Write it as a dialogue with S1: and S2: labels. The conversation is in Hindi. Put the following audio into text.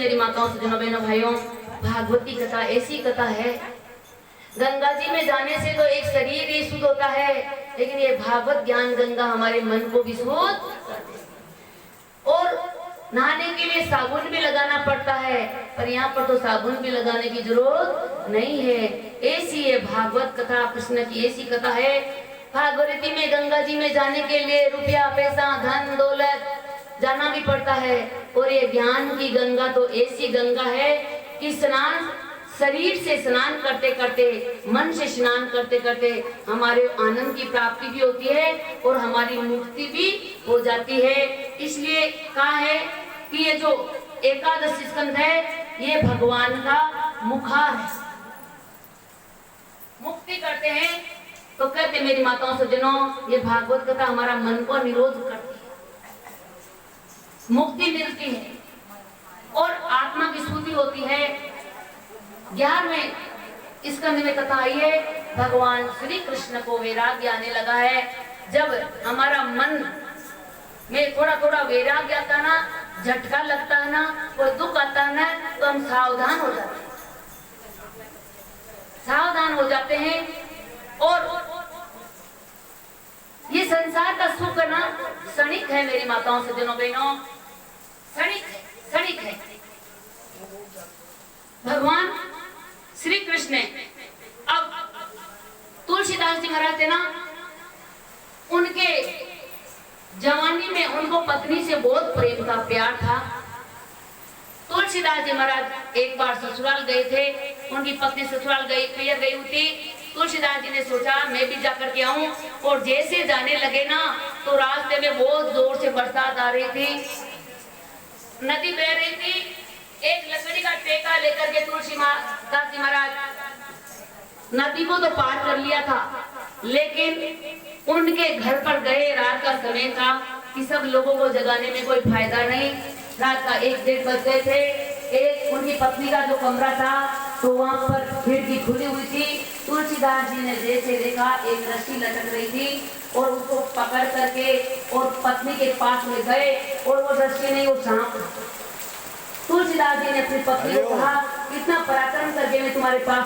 S1: मेरी माताओं से जनों बहनों भाइयों, भागवती कथा ऐसी कथा है, गंगा जी में जाने से तो एक शरीर ही शुद्ध होता है, लेकिन ये भागवत ज्ञान गंगा हमारे मन को भी शुद्ध करती है। और नहाने के लिए साबुन भी लगाना पड़ता है, पर यहाँ पर तो साबुन भी लगाने की जरूरत नहीं है। ऐसी है भागवत कथा, कृष्ण की ऐसी कथा है। भागवती में गंगा जी में जाने के लिए रुपया पैसा धन दौलत जाना भी पड़ता है, और ये ज्ञान की गंगा तो ऐसी गंगा है कि स्नान शरीर से स्नान करते करते, मन से स्नान करते करते हमारे आनंद की प्राप्ति भी होती है और हमारी मुक्ति भी हो जाती है। इसलिए कहा है कि ये जो एकादश स्कंद है ये भगवान का मुखार है, मुक्ति करते हैं। तो कहते मेरी माताओं सज्जनों, ये भागवत कथा हमारा मन को निरोध करती है, मुक्ति मिलती है और आत्मा की शुद्धि होती है। 11वें स्कंद में कथा आई है, भगवान श्री कृष्ण को वैराग्य आने लगा है। जब हमारा मन में थोड़ा थोड़ा वैराग्य आता ना, झटका लगता है ना, कोई दुख आता है ना, तो हम सावधान हो जाते हैं, सावधान हो जाते हैं। और ये संसार का सुख ना क्षणिक है मेरी माताओं से जनों बहनों, क्षणिक है। भगवान श्री कृष्ण अब तुलसीदास जी महाराज थे ना, उनके जवानी में उनको पत्नी से बहुत प्रेम था, प्यार था। तुलसीदास जी महाराज एक बार ससुराल गए थे, उनकी पत्नी ससुराल गई हुई थी। तुलसीदास जी ने सोचा मैं भी जाकर के आऊं, और जैसे जाने लगे ना तो रास्ते में बहुत जोर से बरसात आ रही थी, नदी बह रही थी। एक लकड़ी का टेका लेकर के तुलसीदास जी महाराज नदी को तो पार कर लिया था, लेकिन उनके घर पर गए, रात का समय था कि सब लोगों को जगाने में कोई फायदा नहीं, रात का 1-1:30 बज गए थे। एक उनकी पत्नी का जो कमरा था तो वहां पर खिड़की खुली हुई थी। तुलसीदास जी ने जैसे देखा एक रस्सी लटक रही थी, और उसको पकड़ करके और पत्नी के पास में गए, और वो रस्सी नहीं, वो सांप। तुलसीदास जी ने अपनी पत्नी को कहा, इतना पराक्रम करके मैं तुम्हारे पास